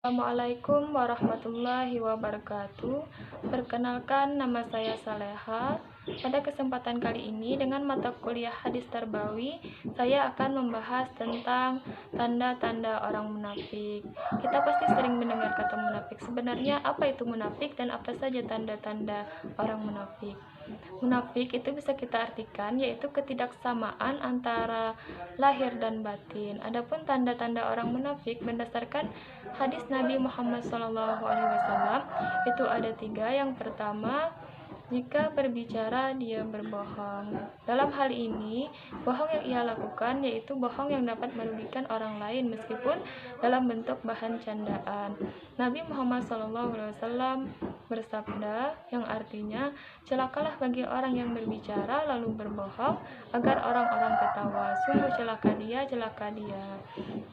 Assalamualaikum warahmatullahi wabarakatuh. Perkenalkan, nama saya Saleha. Pada kesempatan kali ini dengan mata kuliah hadis tarbawi, saya akan membahas tentang tanda-tanda orang munafik. Kita pasti sering mendengar kata munafik. Sebenarnya apa itu munafik dan apa saja tanda-tanda orang munafik? Munafik itu bisa kita artikan yaitu ketidaksamaan antara lahir dan batin. Adapun tanda-tanda orang munafik berdasarkan hadis Nabi Muhammad SAW itu ada 3. Yang pertama, jika berbicara dia berbohong. Dalam hal ini, bohong yang ia lakukan yaitu bohong yang dapat merugikan orang lain meskipun dalam bentuk bahan candaan. Nabi Muhammad SAW bersabda yang artinya, celakalah bagi orang yang berbicara lalu berbohong agar orang-orang ketawa. Sungguh celaka dia, celaka dia.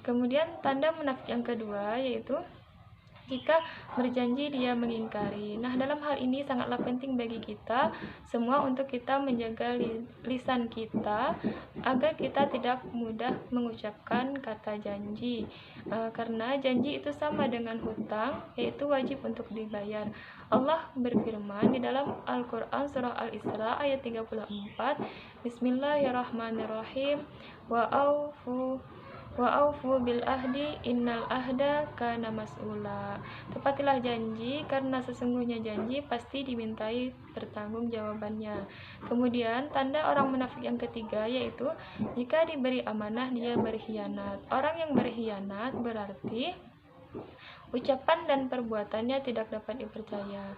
Kemudian tanda munafik yang kedua yaitu jika berjanji dia mengingkari. Nah, dalam hal ini sangatlah penting bagi kita semua untuk kita menjaga lisan kita agar kita tidak mudah mengucapkan kata janji. Karena janji itu sama dengan hutang, yaitu wajib untuk dibayar. Allah berfirman di dalam Al-Quran surah Al-Isra ayat 34, Bismillahirrahmanirrahim, Wa'aufu bil ahdi innal ahda kana mas'ula. Tepatilah janji karena sesungguhnya janji pasti dimintai pertanggungjawabannya. Kemudian tanda orang munafik yang ketiga yaitu jika diberi amanah dia berkhianat. Orang yang berkhianat berarti ucapan dan perbuatannya tidak dapat dipercaya.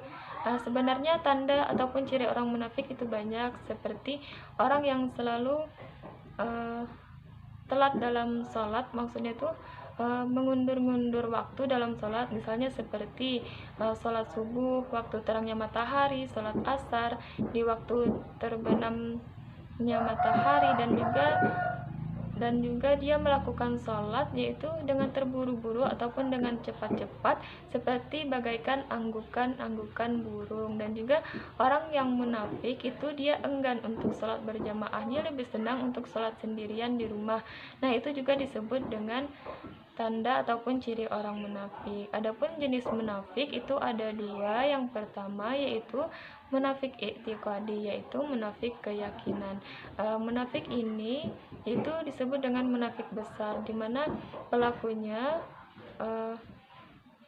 Sebenarnya tanda ataupun ciri orang munafik itu banyak, seperti orang yang selalu telat dalam sholat, maksudnya itu mengundur-ngundur waktu dalam sholat, misalnya seperti sholat subuh waktu terangnya matahari, sholat asar di waktu terbenamnya matahari, dan juga dia melakukan sholat yaitu dengan terburu-buru ataupun dengan cepat-cepat seperti bagaikan anggukan-anggukan burung. Dan juga orang yang munafik itu dia enggan untuk sholat berjamaah, dia lebih senang untuk sholat sendirian di rumah. Nah, itu juga disebut dengan tanda ataupun ciri orang munafik. Adapun jenis munafik itu ada 2. Yang pertama yaitu munafik i'tiqadi, yaitu munafik keyakinan. Munafik ini itu disebut dengan munafik besar, di mana pelakunya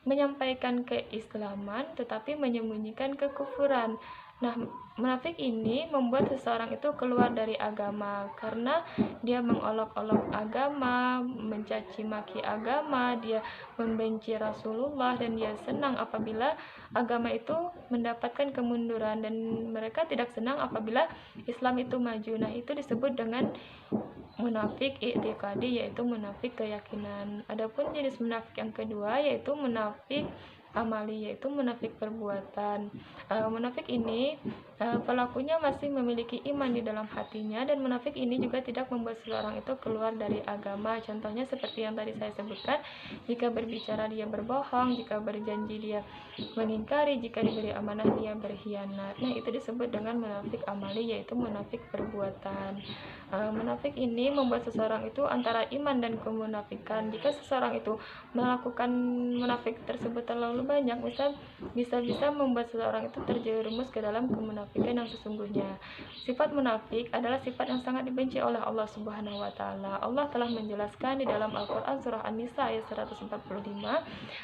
menyampaikan keislaman tetapi menyembunyikan kekufuran. Nah, munafik ini membuat seseorang itu keluar dari agama karena dia mengolok-olok agama, mencaci maki agama, dia membenci Rasulullah, dan dia senang apabila agama itu mendapatkan kemunduran, dan mereka tidak senang apabila Islam itu maju. Nah, itu disebut dengan munafik i'tiqadi, yaitu munafik keyakinan. Adapun jenis munafik yang kedua yaitu munafik amali, yaitu munafik perbuatan. Munafik ini pelakunya masih memiliki iman di dalam hatinya, dan munafik ini juga tidak membuat seseorang itu keluar dari agama. Contohnya seperti yang tadi saya sebutkan, jika berbicara dia berbohong, jika berjanji dia mengingkari, jika diberi amanah dia berkhianat. Nah, itu disebut dengan munafik amali, yaitu munafik perbuatan. Munafik ini membuat seseorang itu antara iman dan kemunafikan. Jika seseorang itu melakukan munafik tersebut terlalu banyak, bisa membuat seseorang itu terjerumus ke dalam kemunafikan yang sesungguhnya. Sifat munafik adalah sifat yang sangat dibenci oleh Allah Subhanahu wa taala. Allah telah menjelaskan di dalam Al-Qur'an surah An-Nisa ayat 145,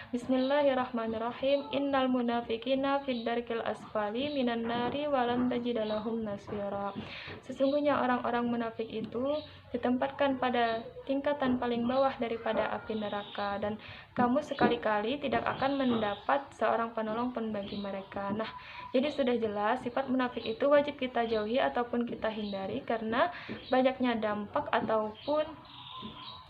Bismillahirrahmanirrahim, innal munafiqina fid darkil asfali minan nari walan tajida lahum nasira. Sesungguhnya orang-orang munafik itu ditempatkan pada tingkatan paling bawah daripada api neraka, dan kamu sekali-kali tidak akan mendapat seorang penolong pun bagi mereka. Nah, jadi sudah jelas sifat munafik itu wajib kita jauhi ataupun kita hindari karena banyaknya dampak ataupun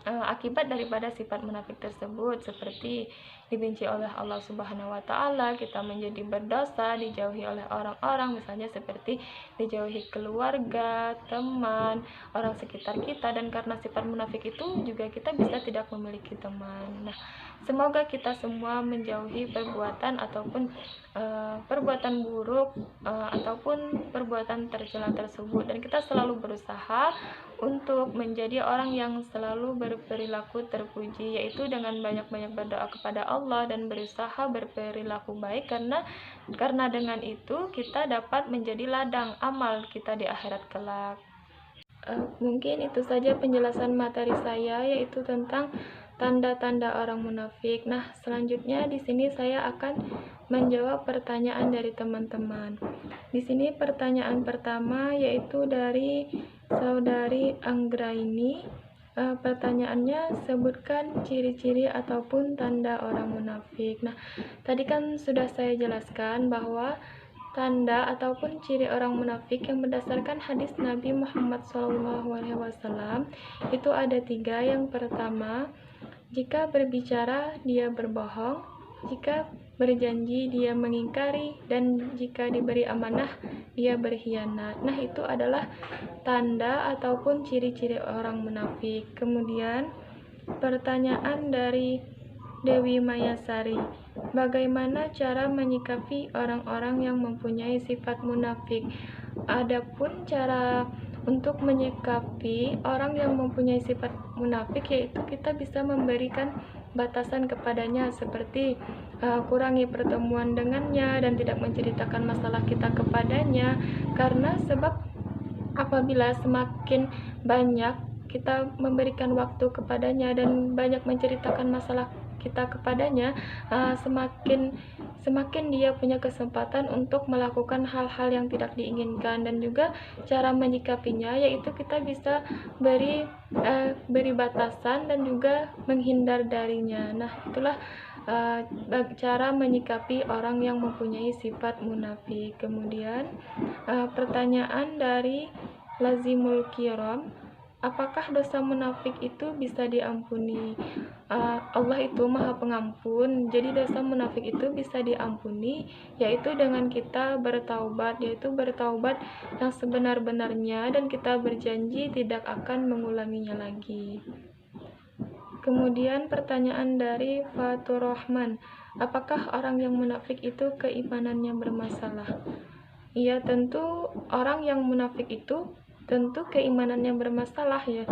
akibat daripada sifat munafik tersebut, seperti dibenci oleh Allah Subhanahu wa taala, kita menjadi berdosa, dijauhi oleh orang-orang, misalnya seperti dijauhi keluarga, teman, orang sekitar kita, dan karena sifat munafik itu juga kita bisa tidak memiliki teman. Nah, semoga kita semua menjauhi perbuatan ataupun perbuatan buruk ataupun perbuatan tercela tersebut, dan kita selalu berusaha untuk menjadi orang yang selalu berperilaku terpuji, yaitu dengan banyak-banyak berdoa kepada Allah dan berusaha berperilaku baik, karena dengan itu kita dapat menjadi ladang amal kita di akhirat kelak. Mungkin itu saja penjelasan materi saya, yaitu tentang tanda-tanda orang munafik. Nah, selanjutnya di sini saya akan menjawab pertanyaan dari teman-teman. Di sini pertanyaan pertama yaitu dari Saudari Anggraini. Pertanyaannya, sebutkan ciri-ciri ataupun tanda orang munafik. Nah, tadi kan sudah saya jelaskan bahwa tanda ataupun ciri orang munafik yang berdasarkan hadis Nabi Muhammad SAW itu ada 3. Yang pertama, jika berbicara dia berbohong, jika berjanji dia mengingkari, dan jika diberi amanah dia berkhianat. Nah, itu adalah tanda ataupun ciri-ciri orang munafik. Kemudian pertanyaan dari Dewi Mayasari, bagaimana cara menyikapi orang-orang yang mempunyai sifat munafik? Adapun cara untuk menyikapi orang yang mempunyai sifat munafik, yaitu kita bisa memberikan batasan kepadanya, seperti kurangi pertemuan dengannya dan tidak menceritakan masalah kita kepadanya, karena sebab apabila semakin banyak kita memberikan waktu kepadanya dan banyak menceritakan masalah kita kepadanya, semakin dia punya kesempatan untuk melakukan hal-hal yang tidak diinginkan. Dan juga cara menyikapinya yaitu kita bisa beri batasan dan juga menghindar darinya. Nah, itulah cara menyikapi orang yang mempunyai sifat munafik. Kemudian pertanyaan dari Lazimul Kiram, apakah dosa munafik itu bisa diampuni? Allah itu Maha Pengampun, jadi dosa munafik itu bisa diampuni yaitu dengan kita bertaubat, yaitu bertaubat yang sebenar-benarnya, dan kita berjanji tidak akan mengulanginya lagi. Kemudian pertanyaan dari Fatur Rahman, apakah orang yang munafik itu keimanannya bermasalah? Iya, tentu orang yang munafik itu tentu keimanannya bermasalah ya.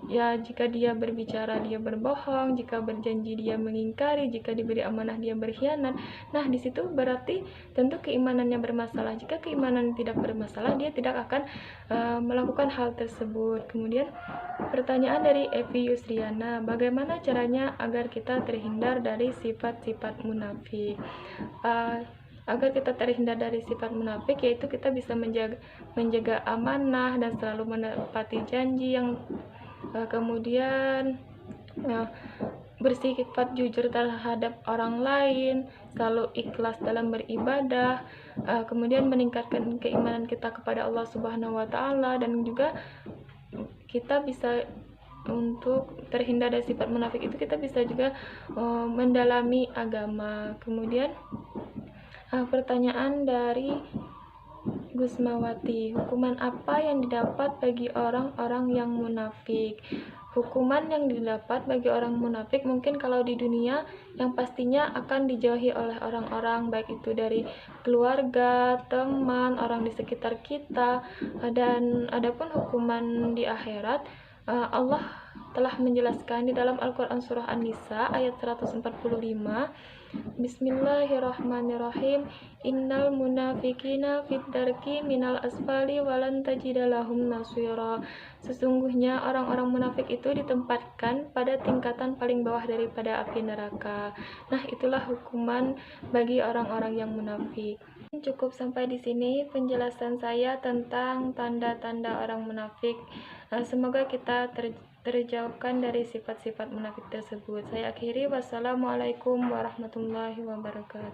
Ya, jika dia berbicara dia berbohong, jika berjanji dia mengingkari, jika diberi amanah dia berkhianat. Nah, di situ berarti tentu keimanannya bermasalah. Jika keimanan tidak bermasalah, dia tidak akan melakukan hal tersebut. Kemudian pertanyaan dari Evi Yusriana, bagaimana caranya agar kita terhindar dari sifat-sifat munafik? Agar kita terhindar dari sifat munafik, yaitu kita bisa menjaga amanah dan selalu menepati janji, yang kemudian bersifat jujur terhadap orang lain, selalu ikhlas dalam beribadah, kemudian meningkatkan keimanan kita kepada Allah Subhanahu wa Ta'ala, dan juga kita bisa, untuk terhindar dari sifat munafik itu kita bisa juga mendalami agama. Kemudian pertanyaan dari Gusmawati, hukuman apa yang didapat bagi orang-orang yang munafik? Hukuman yang didapat bagi orang munafik mungkin kalau di dunia yang pastinya akan dijauhi oleh orang-orang, baik itu dari keluarga, teman, orang di sekitar kita. Dan adapun hukuman di akhirat, Allah telah menjelaskan di dalam Al-Quran Surah An-Nisa ayat 145, Bismillahirrahmanirrahim, innal munafikina fid darki minal asfali walan tajida lahum nasira. Sesungguhnya orang-orang munafik itu ditempatkan pada tingkatan paling bawah daripada api neraka. Nah, itulah hukuman bagi orang-orang yang munafik. Cukup sampai di sini penjelasan saya tentang tanda-tanda orang munafik. Semoga kita terjauhkan dari sifat-sifat munafik tersebut. Saya akhiri, wassalamualaikum warahmatullahi wabarakatuh.